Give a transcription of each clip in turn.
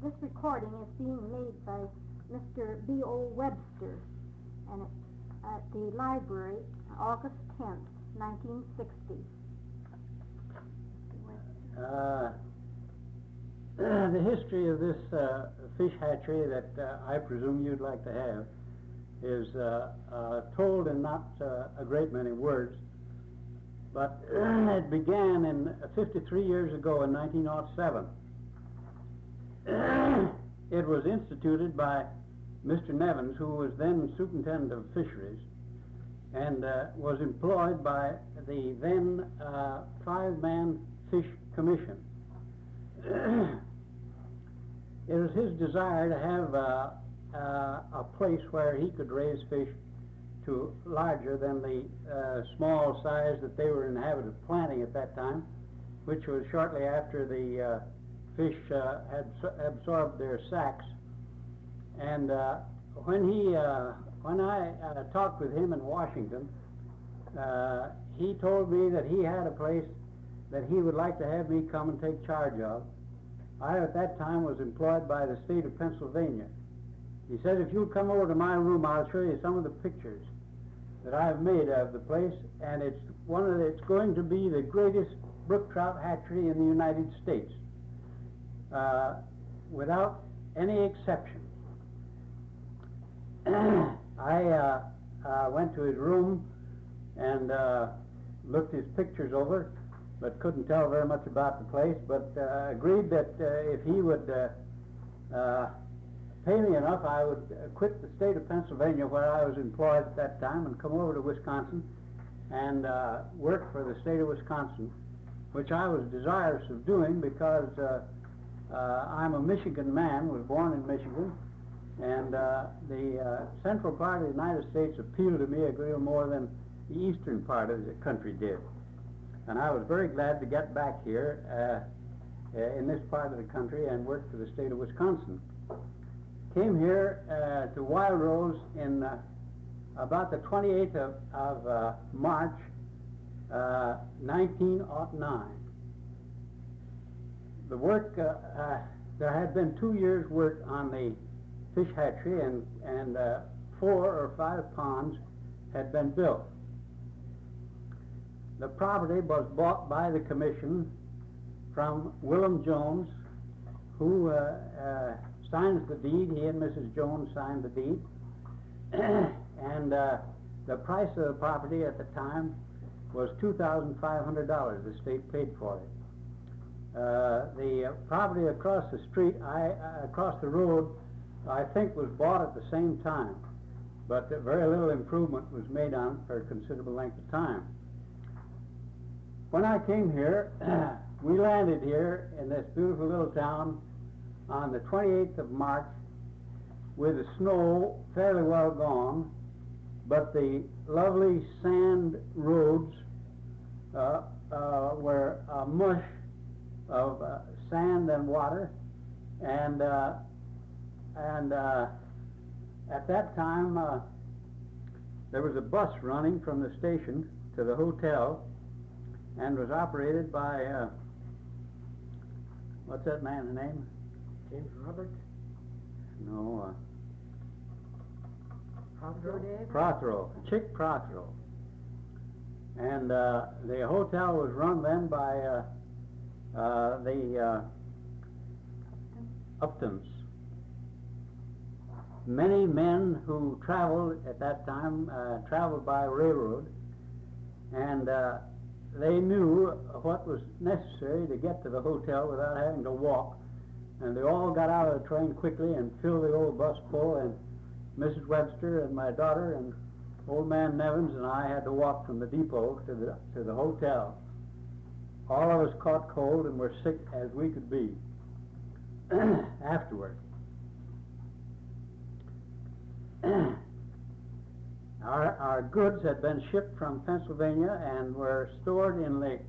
This recording is being made by Mr. B.O. Webster, and it's at the library, August 10th, 1960. The history of this fish hatchery that I presume you'd like to have is told in not a great many words, but it began in 53 years ago in 1907. It was instituted by Mr. Nevins, who was then superintendent of fisheries, and was employed by the then five-man fish commission. It was his desire to have a place where he could raise fish to larger than the small size that they were in the habit of planting at that time, which was shortly after the fish had absorbed their sacks. And when I talked with him in Washington, he told me that he had a place that he would like to have me come and take charge of. I at that time was employed by the state of Pennsylvania. He said, if you'll come over to my room, I'll show you some of the pictures that I've made of the place, and it's going to be the greatest brook trout hatchery in the United States, without any exception. I went to his room and looked his pictures over, but couldn't tell very much about the place, but agreed that if he would pay me enough, I would quit the state of Pennsylvania where I was employed at that time and come over to Wisconsin and work for the state of Wisconsin, which I was desirous of doing because I'm a Michigan man, was born in Michigan, and the central part of the United States appealed to me a great deal more than the eastern part of the country did. And I was very glad to get back here in this part of the country and work for the state of Wisconsin. Came here to Wild Rose in about the 28th of March, 1909. The work, there had been 2 years' work on the fish hatchery, and 4 or 5 ponds had been built. The property was bought by the commission from Willem Jones, who signs the deed. He and Mrs. Jones signed the deed. And the price of the property at the time was $2,500. The state paid for it. The property across the street, across the road, I think was bought at the same time, but very little improvement was made on it for a considerable length of time. When I came here, we landed here in this beautiful little town on the 28th of March with the snow fairly well gone, but the lovely sand roads were a mush of sand and water, and at that time there was a bus running from the station to the hotel and was operated by what's that man's name? James Robert? No, Prothero? Chick Prothero. And the hotel was run then by the Uptons. Many men who traveled at that time traveled by railroad, and they knew what was necessary to get to the hotel without having to walk, and they all got out of the train quickly and filled the old bus full, and Mrs. Webster and my daughter and old man Nevins and I had to walk from the depot to the hotel. All of us caught cold and were sick as we could be afterward. Our goods had been shipped from Pennsylvania and were stored in the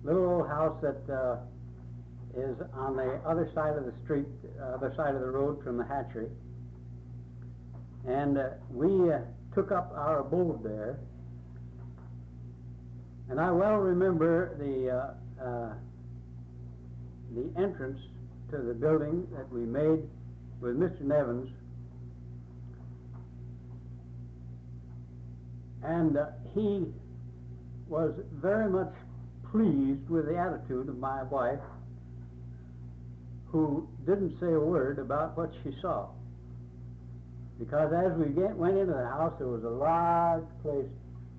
little old house that is on the other side of the street, other side of the road from the hatchery. And we took up our abode there. And I well remember the entrance to the building that we made with Mr. Nevins, and he was very much pleased with the attitude of my wife, who didn't say a word about what she saw. Because as we went into the house, there was a large place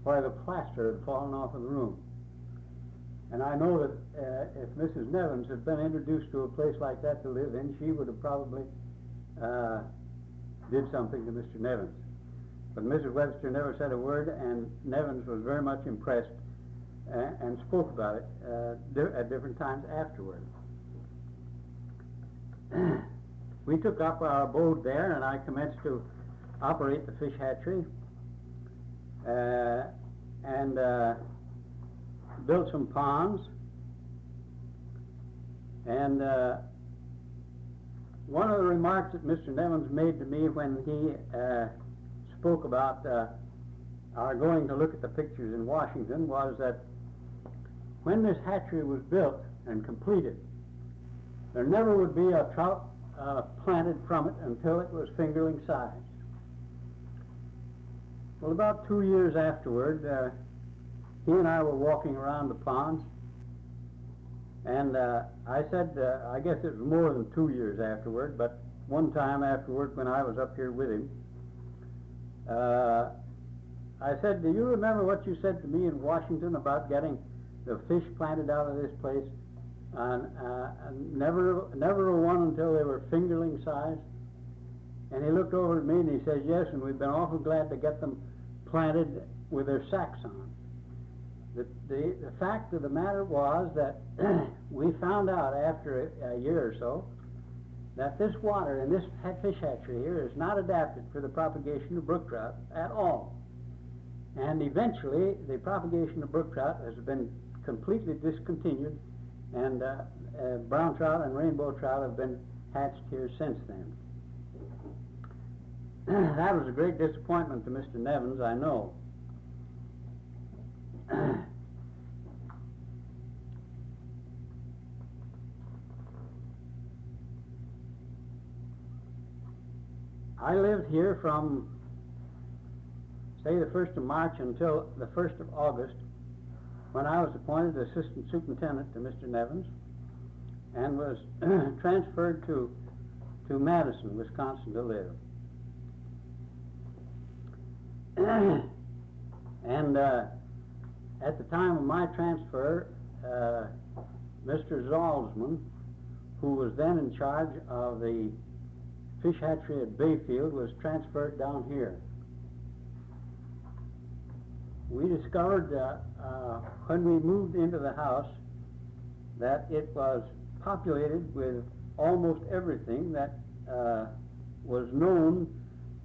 where the plaster had fallen off of the room. And I know that if Mrs. Nevins had been introduced to a place like that to live in, she would have probably did something to Mr. Nevins. But Mrs. Webster never said a word, and Nevins was very much impressed and spoke about it at different times afterward. We took up our abode there, and I commenced to operate the fish hatchery and built some ponds. And one of the remarks that Mr. Nevins made to me when he spoke about our going to look at the pictures in Washington was that when this hatchery was built and completed, there never would be a trout planted from it until it was fingerling size. Well, about 2 years afterward, he and I were walking around the ponds, and I said, I guess it was more than 2 years afterward, but one time afterward when I was up here with him, I said, do you remember what you said to me in Washington about getting the fish planted out of this place? And never a one until they were fingerling size. And he looked over at me and he says, yes, and we've been awful glad to get them planted with their sacks on. The fact of the matter was that we found out after a year or so that this water in this fish hatchery here is not adapted for the propagation of brook trout at all. And eventually the propagation of brook trout has been completely discontinued, and brown trout and rainbow trout have been hatched here since then. That was a great disappointment to Mr. Nevins, I know. I lived here from, say, the 1st of March until the 1st of August, when I was appointed assistant superintendent to Mr. Nevins and was transferred to Madison, Wisconsin to live. And at the time of my transfer, Mr. Zalzman, who was then in charge of the fish hatchery at Bayfield, was transferred down here. We discovered when we moved into the house that it was populated with almost everything that was known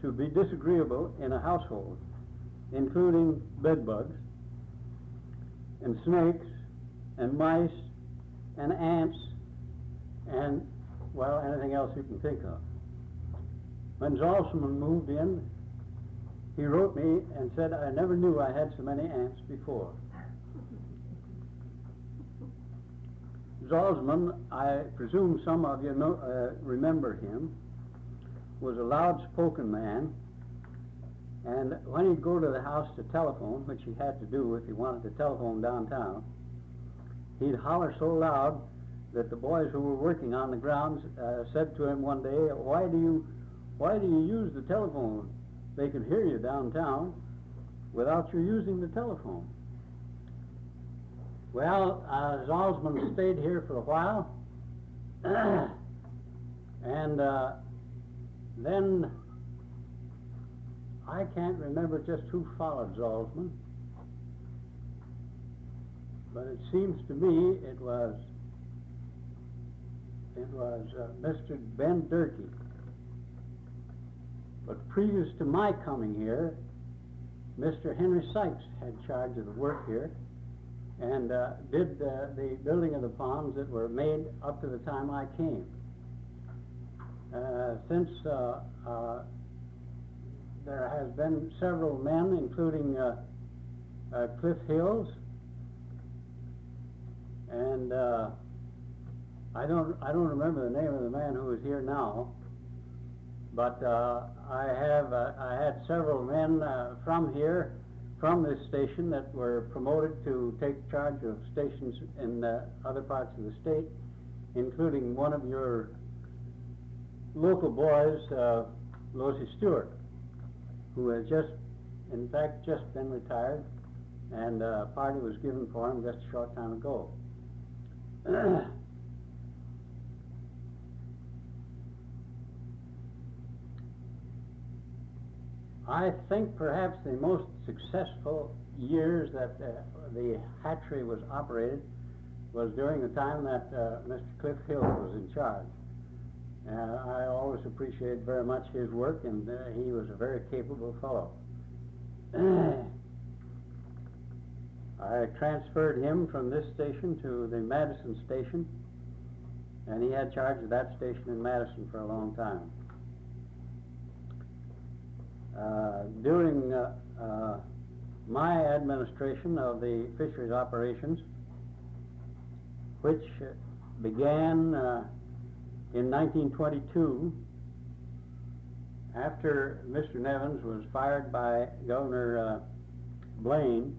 to be disagreeable in a household, including bed bugs and snakes and mice and ants and, well, anything else you can think of. When Zalzman moved in, he wrote me and said, I never knew I had so many ants before. Zalzman, I presume some of you remember him, was a loud-spoken man, and when he'd go to the house to telephone, which he had to do if he wanted to telephone downtown, he'd holler so loud that the boys who were working on the grounds said to him one day, why do you use the telephone? They can hear you downtown without you using the telephone. Well, Zalzman stayed here for a while, and then I can't remember just who followed Zalzman, but it seems to me it was Mr. Ben Durkee. But previous to my coming here, Mr. Henry Sykes had charge of the work here and did the building of the ponds that were made up to the time I came. Since there has been several men, including Cliff Hills and I don't remember the name of the man who is here now, but I had several men from here, from this station, that were promoted to take charge of stations in other parts of the state, including one of your local boys, Lucy Stewart, who has in fact, just been retired, and a party was given for him just a short time ago. I think perhaps the most successful years that the hatchery was operated was during the time that Mr. Cliff Hill was in charge. I always appreciated very much his work, and he was a very capable fellow. I transferred him from this station to the Madison station, and he had charge of that station in Madison for a long time. During my administration of the fisheries operations, which began in 1922, after Mr. Nevins was fired by Governor Blaine,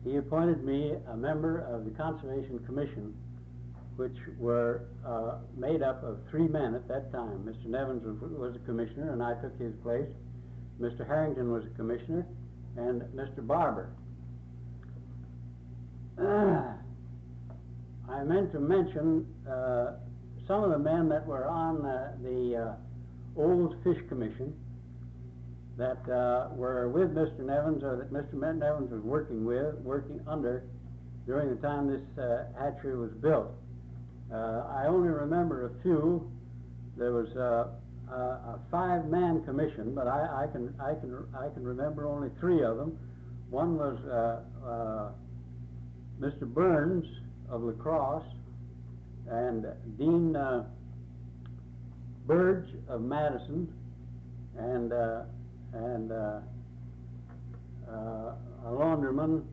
he appointed me a member of the Conservation Commission, which were made up of 3 men at that time. Mr. Nevins was a commissioner, and I took his place. Mr. Harrington was a commissioner, and Mr. Barber. I meant to mention some of the men that were on the old Fish Commission that were with Mr. Nevins, or that Mr. Nevins was working under during the time this hatchery was built. I only remember a few. There was a 5-man commission, but I can remember only 3 of them. One was Mr. Burns of La Crosse, and Dean Burge of Madison, and a laundryman.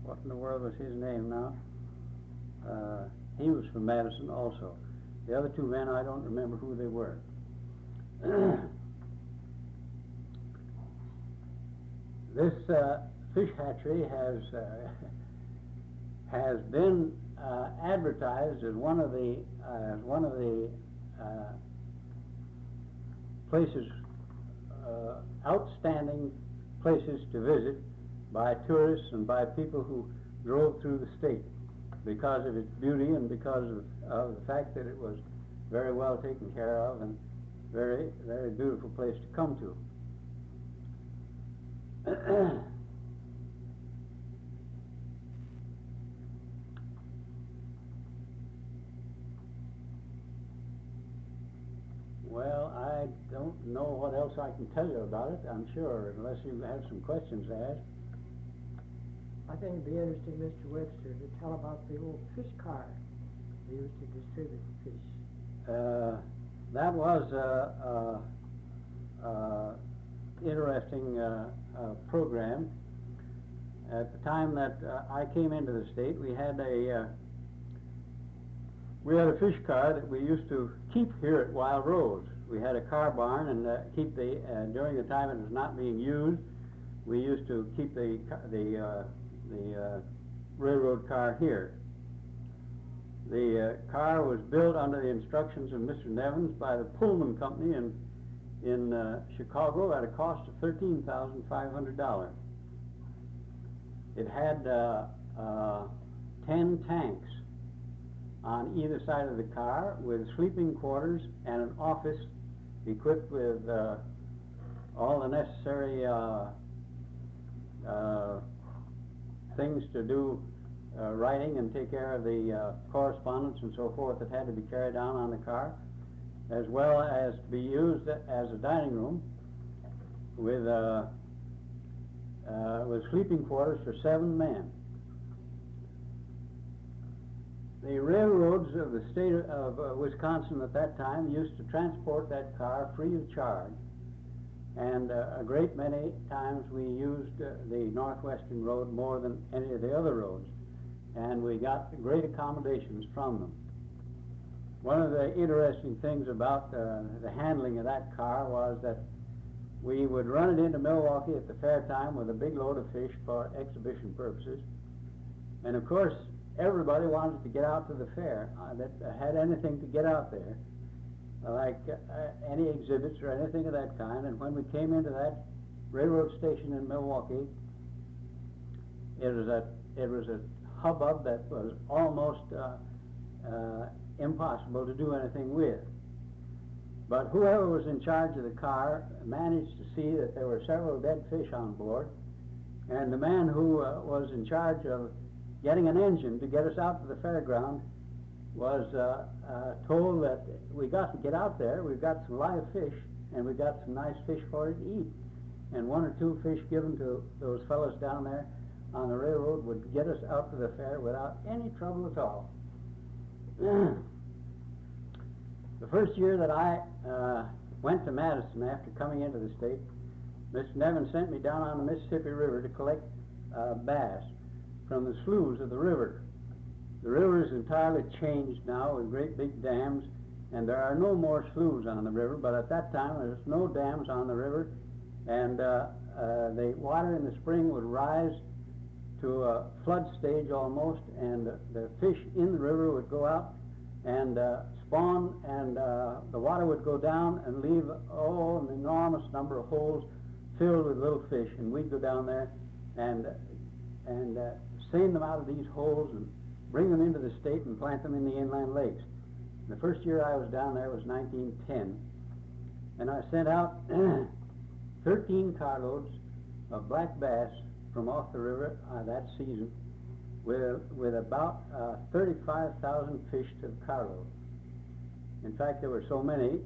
What in the world was his name now? He was from Madison also. The other 2 men, I don't remember who they were. This fish hatchery has been advertised as one of the places, outstanding places to visit by tourists and by people who drove through the state, because of its beauty and because of the fact that it was very well taken care of and very, very beautiful place to come to. Well, I don't know what else I can tell you about it, I'm sure, unless you have some questions to ask. I think it'd be interesting, Mr. Webster, to tell about the old fish car they used to distribute fish. That was interesting program. At the time that I came into the state, we had a fish car that we used to keep here at Wild Rose. We had a car barn, and during the time it was not being used, we used to keep the railroad car here. The car was built under the instructions of Mr. Nevins by the Pullman Company in Chicago at a cost of $13,500. It had 10 tanks on either side of the car, with sleeping quarters and an office equipped with all the necessary things to do writing and take care of the correspondence and so forth that had to be carried on the car, as well as to be used as a dining room with sleeping quarters for 7 men. The railroads of the state of Wisconsin at that time used to transport that car free of charge, and a great many times we used the Northwestern Road more than any of the other roads. and we got great accommodations from them. One of the interesting things about the handling of that car was that we would run it into Milwaukee at the fair time with a big load of fish for exhibition purposes. And of course, everybody wanted to get out to the fair that had anything to get out there, like any exhibits or anything of that kind. And when we came into that railroad station in Milwaukee, it was a hubbub that was almost impossible to do anything with. But whoever was in charge of the car managed to see that there were several dead fish on board, and the man who was in charge of getting an engine to get us out to the fairground was told that we got to get out there, we've got some live fish, and we've got some nice fish for you to eat. And one or two fish given to those fellows down there on the railroad would get us out to the fair without any trouble at all. The first year that I went to Madison after coming into the state, Mr. Nevin sent me down on the Mississippi River to collect bass from the sloughs of the river. The river is entirely changed now with great big dams, and there are no more sloughs on the river, but at that time there was no dams on the river, and the water in the spring would rise to a flood stage almost, and the fish in the river would go out and spawn, and the water would go down and leave an enormous number of holes filled with little fish, and we'd go down there and seine them out of these holes and bring them into the state and plant them in the inland lakes. The first year I was down there was 1910, and I sent out 13 carloads of black bass from off the river that season, with about 35,000 fish to the carload. In fact, there were so many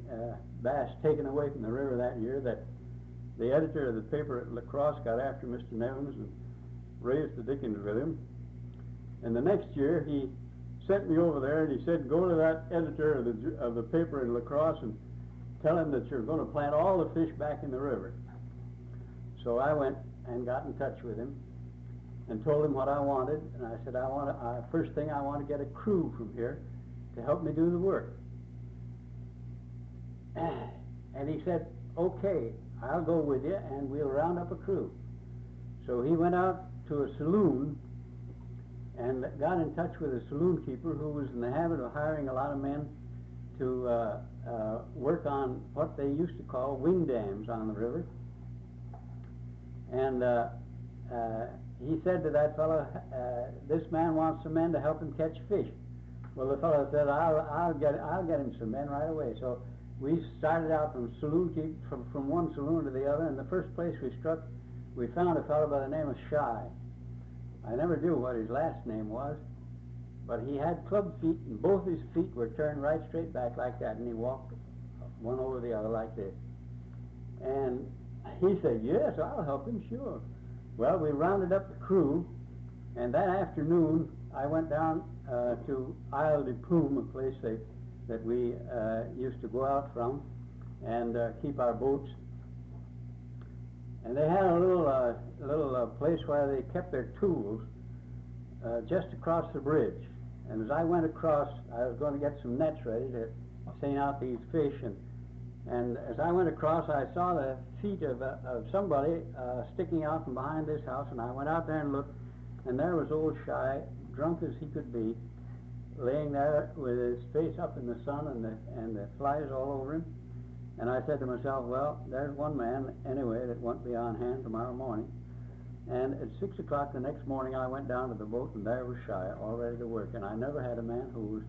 bass taken away from the river that year that the editor of the paper at La Crosse got after Mr. Nevins and raised the dickens with him. And the next year he sent me over there and he said, go to that editor of the paper in La Crosse and tell him that you're going to plant all the fish back in the river. So I went and got in touch with him and told him what I wanted, and I said, first thing I want to get a crew from here to help me do the work. And he said, okay, I'll go with you and we'll round up a crew. So he went out to a saloon and got in touch with a saloon keeper who was in the habit of hiring a lot of men to work on what they used to call wing dams on the river. And he said to that fellow, this man wants some men to help him catch fish. Well, the fellow said, I'll get him some men right away. So we started out from one saloon to the other, and the first place we struck, we found a fellow by the name of Shy. I never knew what his last name was, but he had club feet, and both his feet were turned right straight back like that, and he walked one over the other like this. And he said, yes, I'll help him, sure. Well, we rounded up the crew, and that afternoon I went down to Isle de Plume, a place that we used to go out from and keep our boats. And they had a little place where they kept their tools just across the bridge. And as I went across, I was going to get some nets ready to seine out these fish. And as I went across, I saw the feet of somebody sticking out from behind this house. And I went out there and looked, and there was old Shy, drunk as he could be, laying there with his face up in the sun and the flies all over him. And I said to myself, well, there's one man anyway that won't be on hand tomorrow morning. And at 6 o'clock the next morning I went down to the boat, and there was Shy, all ready to work. And I never had a man who was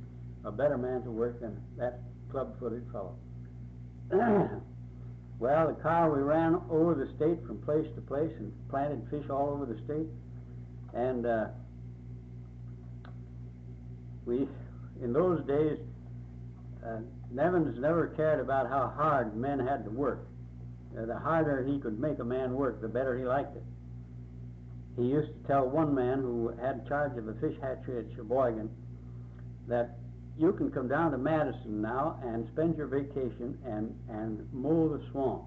a better man to work than that club-footed fellow. Well, the car, we ran over the state from place to place and planted fish all over the state. And in those days, Nevins never cared about how hard men had to work. The harder he could make a man work, the better he liked it. He used to tell one man who had charge of a fish hatchery at Sheboygan that you can come down to Madison now and spend your vacation and mow the swamp.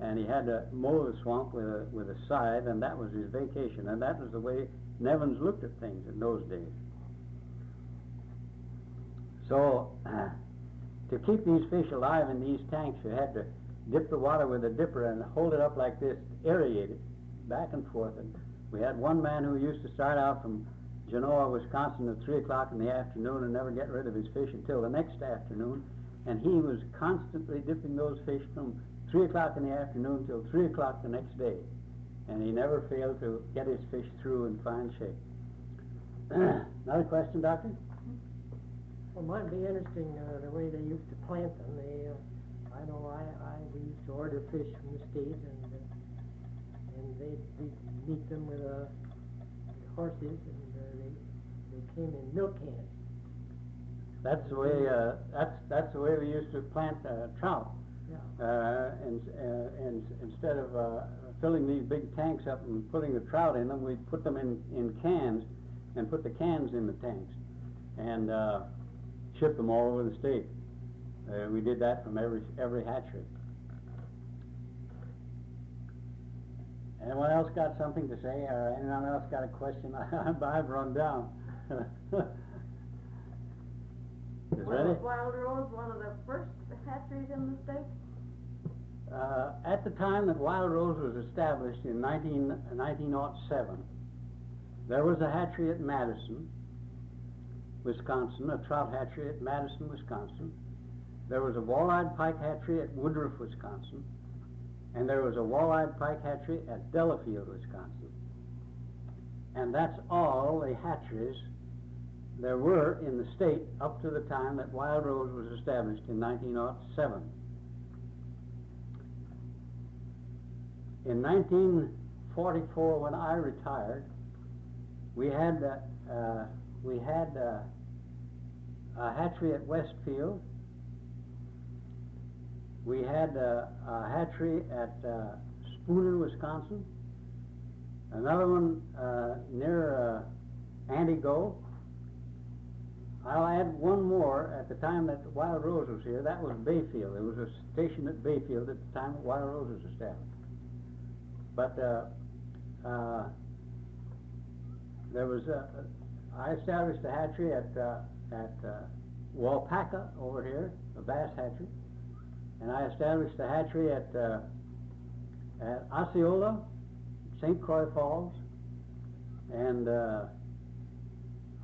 and he had to mow the swamp with a scythe, and that was his vacation, and that was the way Nevins looked at things in those days. So, to keep these fish alive in these tanks, you had to dip the water with a dipper and hold it up like this, aerate it back and forth. And we had one man who used to start out from Genoa, Wisconsin at 3 o'clock in the afternoon and never get rid of his fish until the next afternoon. And he was constantly dipping those fish from 3 o'clock in the afternoon till 3 o'clock the next day. And he never failed to get his fish through in fine shape. Another question, Doctor? Well, might be interesting, the way they used to plant them. I know we used to order fish from the States, and we'd meet them with horses, and they came in milk cans. That's the way. That's the way we used to plant trout. Yeah. And instead of filling these big tanks up and putting the trout in them, we put them in cans, and put the cans in the tanks, and ship them all over the state. We did that from every hatchery. Anyone else got something to say, or anyone else got a question? I've run down. Is ready? Was Wild Rose one of the first hatcheries in the state? At the time that Wild Rose was established in 1907, there was a hatchery at Madison, Wisconsin, a trout hatchery at Madison, Wisconsin. There was a walleyed pike hatchery at Woodruff, Wisconsin, and there was a walleyed pike hatchery at Delafield, Wisconsin. And that's all the hatcheries there were in the state up to the time that Wild Rose was established in 1907. In 1944, when I retired, we had a hatchery at Westfield. We had a hatchery at Spooner, Wisconsin. Another one near Antigo. I'll add one more. At the time that Wild Rose was here, that was Bayfield. There was a station at Bayfield at the time that Wild Rose was established. But there was I established a hatchery at Walpaca over here, a bass hatchery, and I established a hatchery at Osceola, St. Croix Falls, and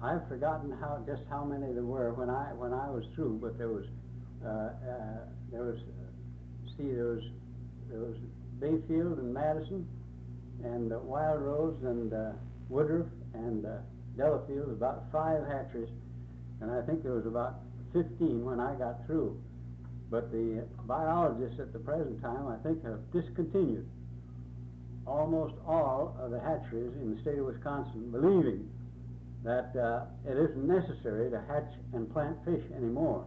I've forgotten just how many there were when I was through. But there was Bayfield and Madison, and Wild Rose and Woodruff and Delafield, about 5 hatcheries, and I think there was about 15 when I got through. But the biologists at the present time, I think, have discontinued almost all of the hatcheries in the state of Wisconsin, believing that it isn't necessary to hatch and plant fish anymore.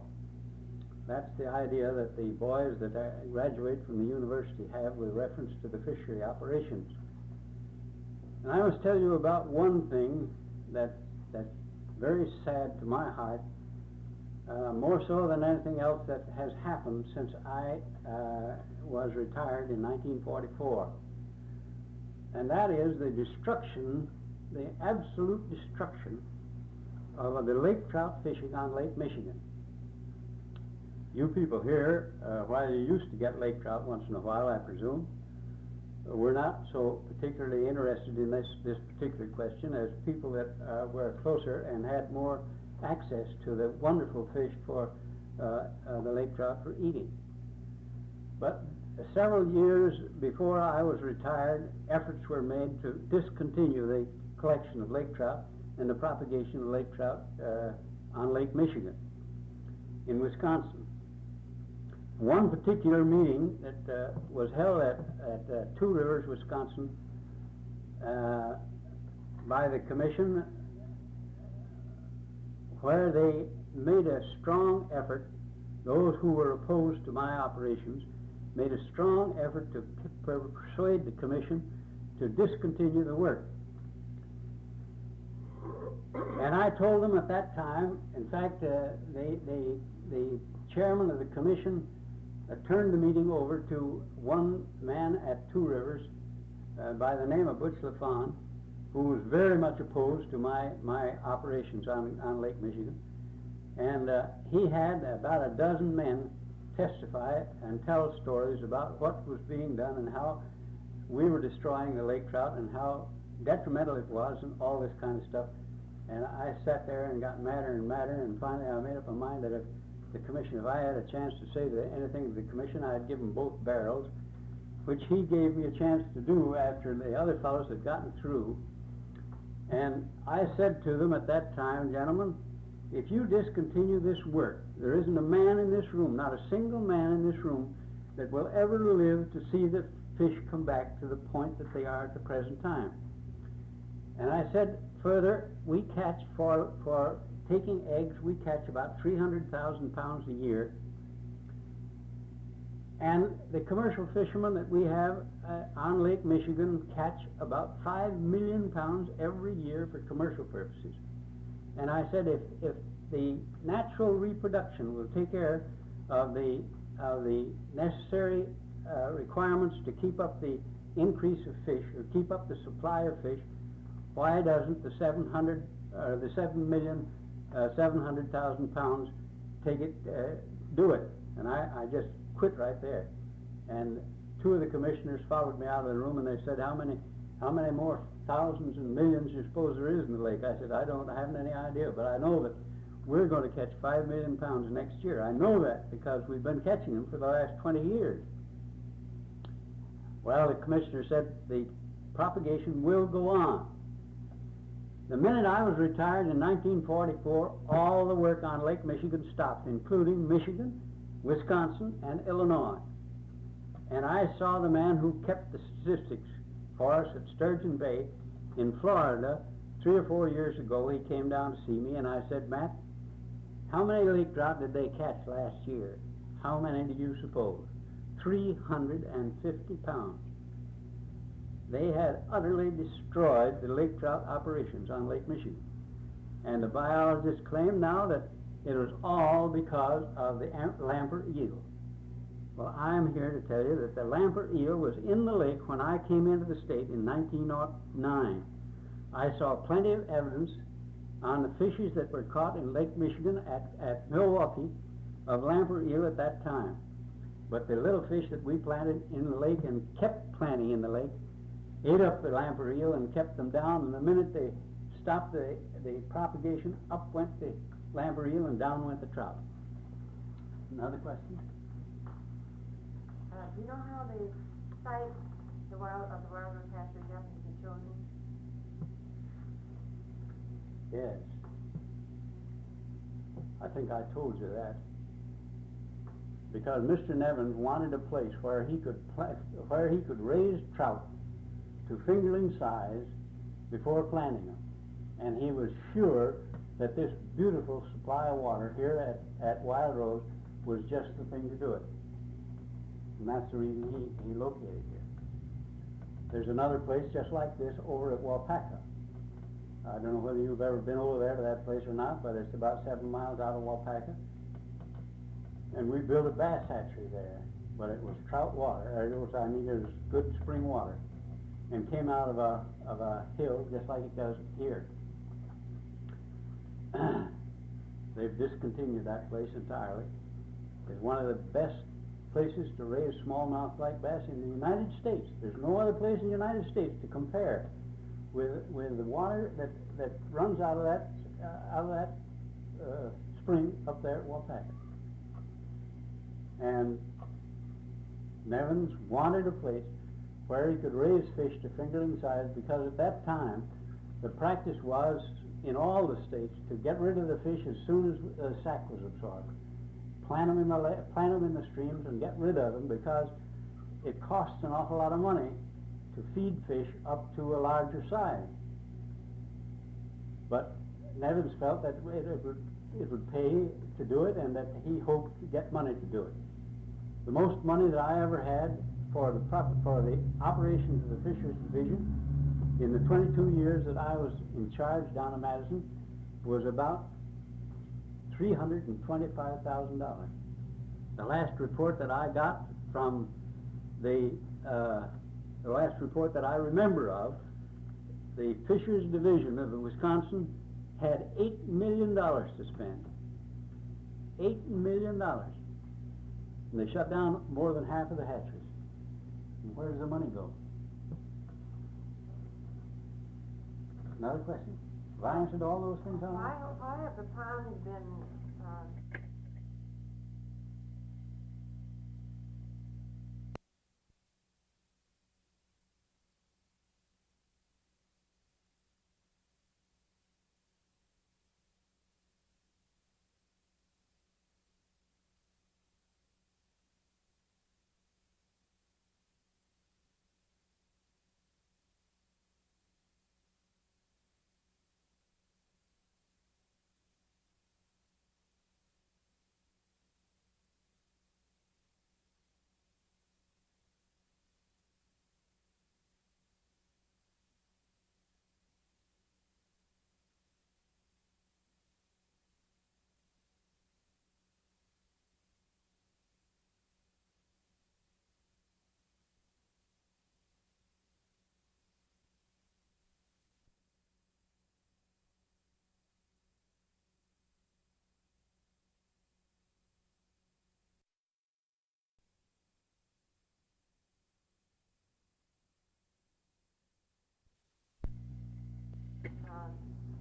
That's the idea that the boys that graduate from the university have with reference to the fishery operations. And I must tell you about one thing that's very sad to my heart, more so than anything else that has happened since I was retired in 1944. And that is the destruction, the absolute destruction of the lake trout fishing on Lake Michigan. You people here, while you used to get lake trout once in a while, I presume, were not so particularly interested in this particular question as people that were closer and had more access to the wonderful fish for the lake trout for eating. But several years before I was retired, efforts were made to discontinue the collection of lake trout and the propagation of lake trout on Lake Michigan in Wisconsin. One particular meeting that was held at Two Rivers, Wisconsin, by the commission, where they made a strong effort, those who were opposed to my operations made a strong effort to persuade the commission to discontinue the work. And I told them at that time, in fact, the chairman of the commission turned the meeting over to one man at Two Rivers by the name of Butch LaFawn, who was very much opposed to my operations on Lake Michigan. And he had about a dozen men testify and tell stories about what was being done and how we were destroying the lake trout and how detrimental it was and all this kind of stuff. And I sat there and got madder and madder, and finally I made up my mind that if the commission, if I had a chance to say anything to the commission, I'd give them both barrels, which he gave me a chance to do after the other fellows had gotten through. And I said to them at that time, gentlemen, if you discontinue this work, there isn't a man in this room, not a single man in this room, that will ever live to see the fish come back to the point that they are at the present time. And I said further, we catch for taking eggs, we catch about 300,000 pounds a year. And the commercial fishermen that we have on Lake Michigan catch about 5 million pounds every year for commercial purposes. And I said, if the natural reproduction will take care of the necessary requirements to keep up the increase of fish or keep up the supply of fish, why doesn't the 7,700,000 pounds take it, do it? And I just quit right there. And two of the commissioners followed me out of the room, and they said, how many more thousands and millions you suppose there is in the lake? I said, I haven't any idea, but I know that we're going to catch 5 million pounds next year. I know that because we've been catching them for the last 20 years. Well, the commissioner said the propagation will go on. The minute I was retired in 1944, all the work on Lake Michigan stopped, including Michigan, Wisconsin, and Illinois. And I saw the man who kept the statistics for us at Sturgeon Bay in Florida 3 or 4 years ago. He came down to see me, and I said, Matt, how many lake trout did they catch last year? How many do you suppose? 350 pounds. They had utterly destroyed the lake trout operations on Lake Michigan. And the biologists claim now that it was all because of the lamprey eel. Well, I'm here to tell you that the lamprey eel was in the lake when I came into the state in 1909. I saw plenty of evidence on the fishes that were caught in Lake Michigan at Milwaukee of lamprey eel at that time. But the little fish that we planted in the lake and kept planting in the lake ate up the lamprey eel and kept them down, and the minute they stopped the propagation, up went the lamprey eel and down went the trout. Another question? Do you know how they cite the wildlife hatchery happens to show me? Yes. I think I told you that. Because Mr. Nevins wanted a place where he could raise trout to fingerling size before planting them. And he was sure that this beautiful supply of water here at Wild Rose was just the thing to do it. And that's the reason he located here. There's another place just like this over at Wapaka. I don't know whether you've ever been over there to that place or not, but it's about 7 miles out of Wapaka. And we built a bass hatchery there, but it was trout water. It was good spring water, and came out of a hill just like it does here. They've discontinued that place entirely. It's one of the best places to raise smallmouth black bass in the United States. There's no other place in the United States to compare with the water that runs out of that spring up there at Wapaka. And Nevins wanted a place where he could raise fish to fingerling size, because at that time the practice was in all the states to get rid of the fish as soon as the sac was absorbed. Plant them in the streams and get rid of them, because it costs an awful lot of money to feed fish up to a larger size. But Nevins felt that it would pay to do it, and that he hoped to get money to do it. The most money that I ever had for the operations of the Fisheries Division in the 22 years that I was in charge down in Madison was about $325,000. the last report that I got from the last report that I remember of, the Fisheries Division of the Wisconsin had $8 million to spend. $8 million. And they shut down more than half of the hatcheries. And where does the money go? Another question? Have I answered all those things on that? Why have the ponds been,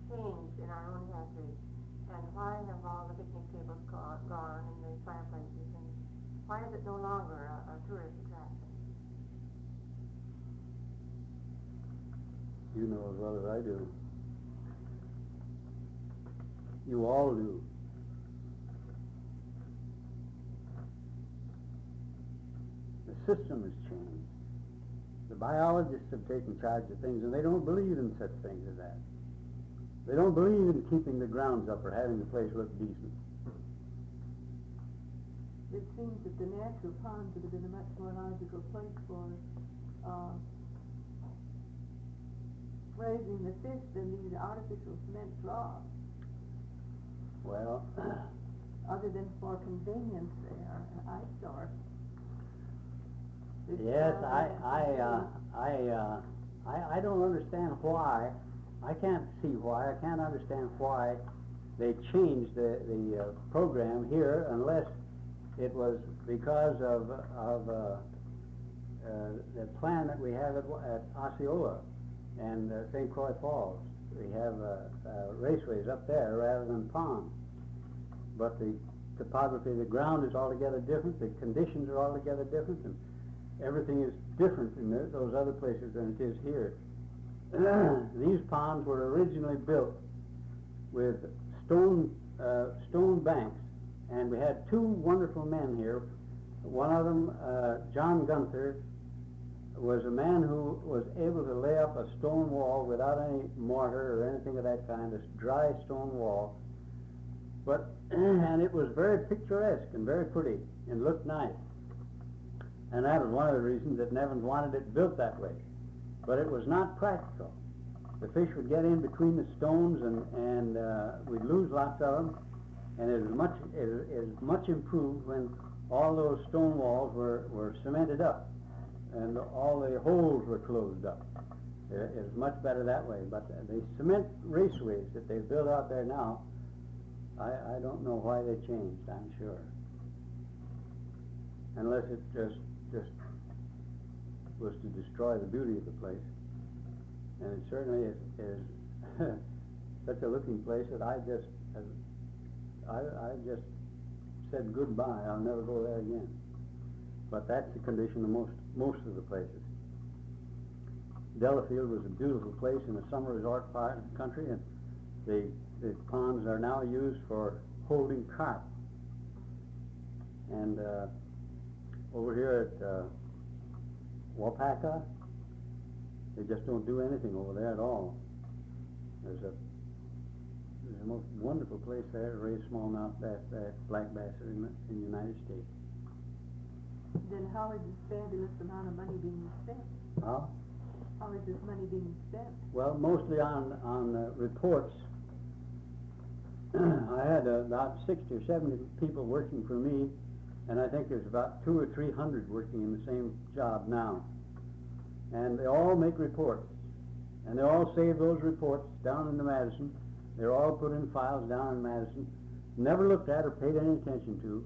changed in our own hatchery? And why have all the picnic tables gone and the fireplaces, and why is it no longer a tourist attraction? You know as well as I do. You all do. The system has changed. The biologists have taken charge of things, and they don't believe in such things as that. They don't believe in keeping the grounds up or having the place look decent. It seems that the natural ponds would have been a much more logical place for raising the fish than these artificial cement troughs, Well, other than for convenience there, eyesore. It's, yes, uh, I don't understand why. I can't see why. I can't understand why they changed the program here unless it was because of the plan that we have at Osceola and St. Croix Falls. We have raceways up there rather than ponds. But the topography of the ground is altogether different. The conditions are altogether different, and everything is different in those other places than it is here. These ponds were originally built with stone banks, and we had two wonderful men here. One of them, John Gunther, was a man who was able to lay up a stone wall without any mortar or anything of that kind, this dry stone wall. But and it was very picturesque and very pretty and looked nice. And that was one of the reasons that Nevins wanted it built that way. But it was not practical. The fish would get in between the stones, and we'd lose lots of them. And it is much improved when all those stone walls were cemented up and all the holes were closed up. It is much better that way. But the cement raceways that they've built out there now, I don't know why they changed, I'm sure. Unless it just was to destroy the beauty of the place. And it certainly is such a looking place that I just said goodbye. I'll never go there again. But that's the condition of most of the places. Delafield was a beautiful place in the summer resort part of the country, and the ponds are now used for holding carp. And over here at Wapaka, they just don't do anything over there at all. There's a most wonderful place there to raise smallmouth bass, black bass in the United States. Then how is this fabulous amount of money being spent? Huh? How is this money being spent? Well, mostly on reports. I had about 60 or 70 people working for me, And I think there's about 200 or 300 working in the same job now. And they all make reports. And they all save those reports down in the Madison. They're all put in files down in Madison, never looked at or paid any attention to,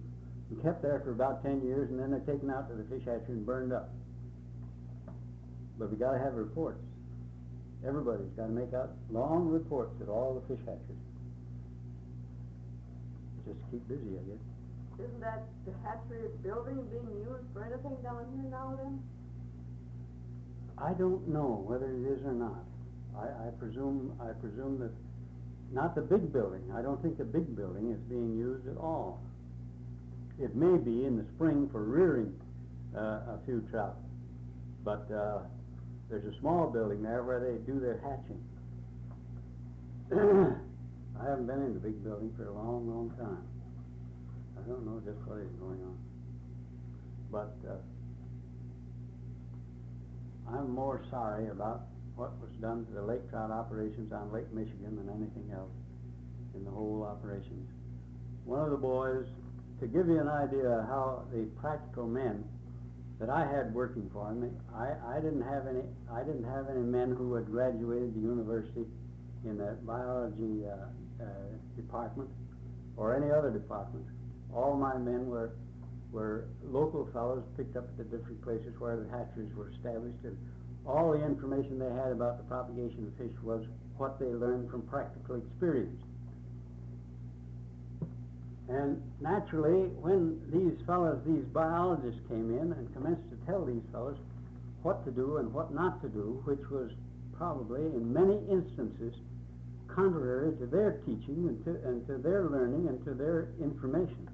and kept there for about 10 years, and then they're taken out to the fish hatchery and burned up. But we got to have reports. Everybody's got to make out long reports at all the fish hatcheries. Just keep busy, I guess. Isn't that the hatchery building being used for anything down here now then? I don't know whether it is or not. I presume that not the big building. I don't think the big building is being used at all. It may be in the spring for rearing a few trout, but there's a small building there where they do their hatching. I haven't been in the big building for a long, long time. I don't know just what is going on. But I'm more sorry about what was done to the lake trout operations on Lake Michigan than anything else in the whole operations. One of the boys, to give you an idea of how the practical men that I had working for me, I didn't have any men who had graduated the university in the biology department or any other department. All my men were local fellows picked up at the different places where the hatcheries were established, and all the information they had about the propagation of fish was what they learned from practical experience. And naturally, when these biologists came in and commenced to tell these fellows what to do and what not to do, which was probably in many instances contrary to their teaching and to their learning and to their information,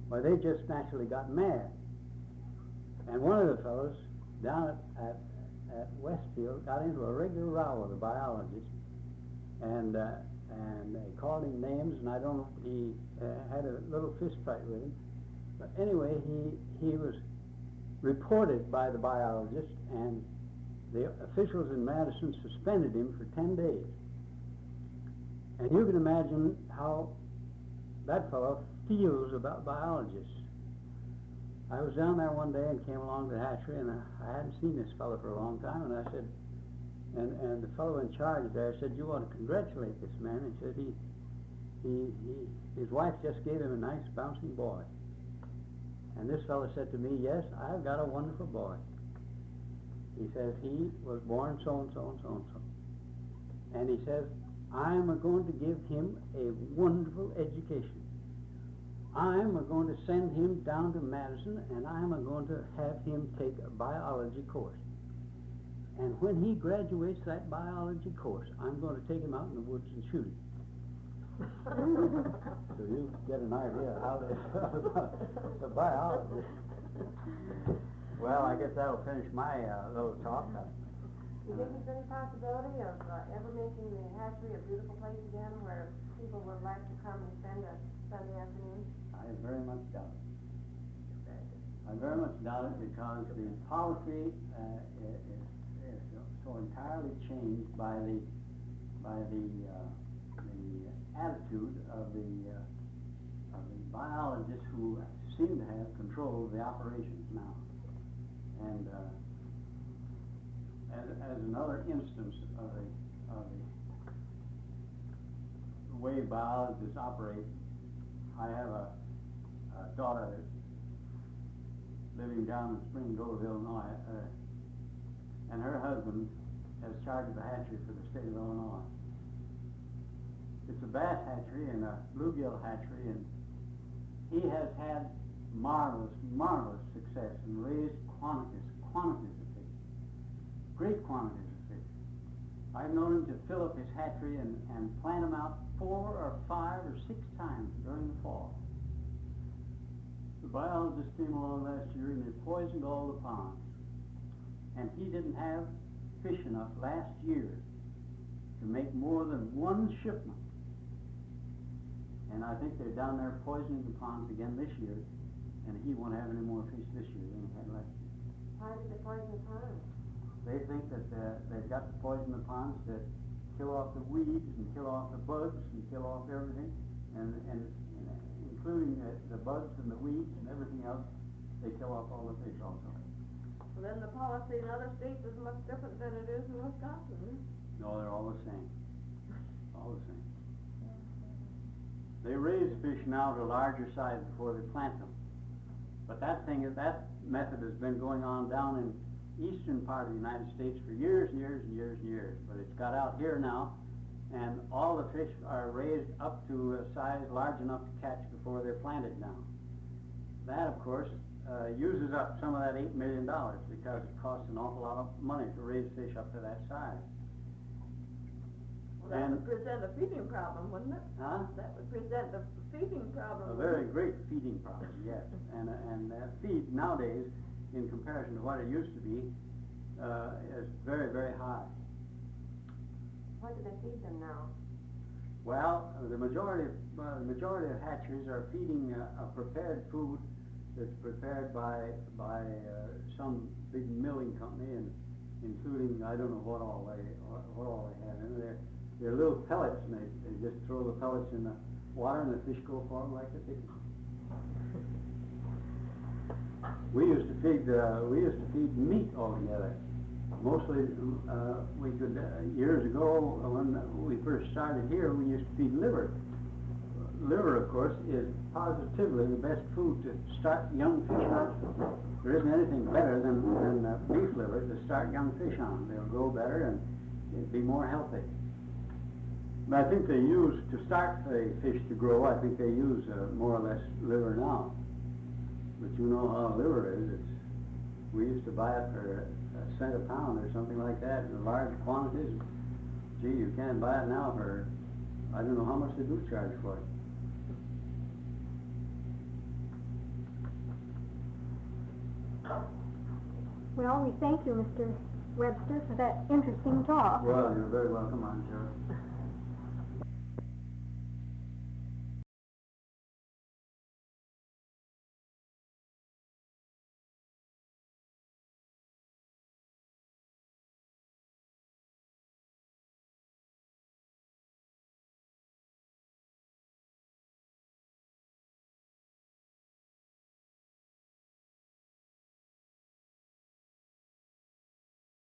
why, they just naturally got mad. And one of the fellows down at Westfield got into a regular row with a biologist, and they called him names, and I don't know, he had a little fist fight with him. But anyway, he was reported by the biologist, and the officials in Madison suspended him for 10 days. And you can imagine how that fellow feels about biologists. I was down there one day and came along to the hatchery, and I hadn't seen this fellow for a long time, and I said, and the fellow in charge there said, "You want to congratulate this man." He said his wife just gave him a nice bouncing boy. And this fellow said to me, "Yes, I've got a wonderful boy." He says he was born so and so and so and so. And he says, "I'm going to give him a wonderful education. I'm going to send him down to Madison, and I'm going to have him take a biology course. And when he graduates that biology course, I'm going to take him out in the woods and shoot him." So you get an idea of how they felt about the biologist. Well, I guess that'll finish my little talk. Do you think there's any possibility of ever making the hatchery a beautiful place again where people would like to come and spend a Sunday afternoon? I very much doubt it. I very much doubt it because the policy is so entirely changed by the attitude of the biologists who seem to have control of the operations now. And as another instance of the way biologists operate, I have a daughter living down in Spring Grove, Illinois, and her husband has charge of the hatchery for the state of Illinois. It's a bass hatchery and a bluegill hatchery, and he has had marvelous success and raised quantities of fish, great quantities of fish. I've known him to fill up his hatchery and plant them out 4 or 5 or 6 times during the fall. The biologist came along last year and they poisoned all the ponds. And he didn't have fish enough last year to make more than 1 shipment. And I think they're down there poisoning the ponds again this year, and he won't have any more fish this year than he had last year. Why did they poison the ponds? They think that they've got to poison the ponds to kill off the weeds and kill off the bugs and kill off everything. And in including the bugs and the weeds and everything else, they kill off all the fish also. Well, then the policy in other states is much different than it is in Wisconsin. No, they're all the same. All the same. They raise fish now to larger size before they plant them. But that method has been going on down in eastern part of the United States for years and years and years and years. But it's got out here now, and all the fish are raised up to a size large enough to catch before they're planted now. That, of course, uses up some of that $8 million because it costs an awful lot of money to raise fish up to that size. Well, that would present a feeding problem, wouldn't it? Huh? That would present a feeding problem. A wouldn't very it? great feeding problem, yes. And feed nowadays, in comparison to what it used to be, is very, very high. What do they feed them now? Well, the majority of hatcheries are feeding a prepared food that's prepared by some big milling company, and including I don't know what all they have in there. They're little pellets, and they just throw the pellets in the water, and the fish go for them like the chickens. We used to feed meat altogether. Mostly, we could years ago when we first started here, we used to feed liver. Liver, of course, is positively the best food to start young fish on. There isn't anything better than beef liver to start young fish on. They'll grow better and be more healthy. But I think they use, to start the fish to grow, I think they use more or less liver now. But you know how liver is. We used to buy it for a cent a pound or something like that in large quantities. Gee, you can't buy it now for, I don't know how much they do charge for it. Well, we thank you, Mr. Webster, for that interesting talk. Well, you're very welcome, I'm sure.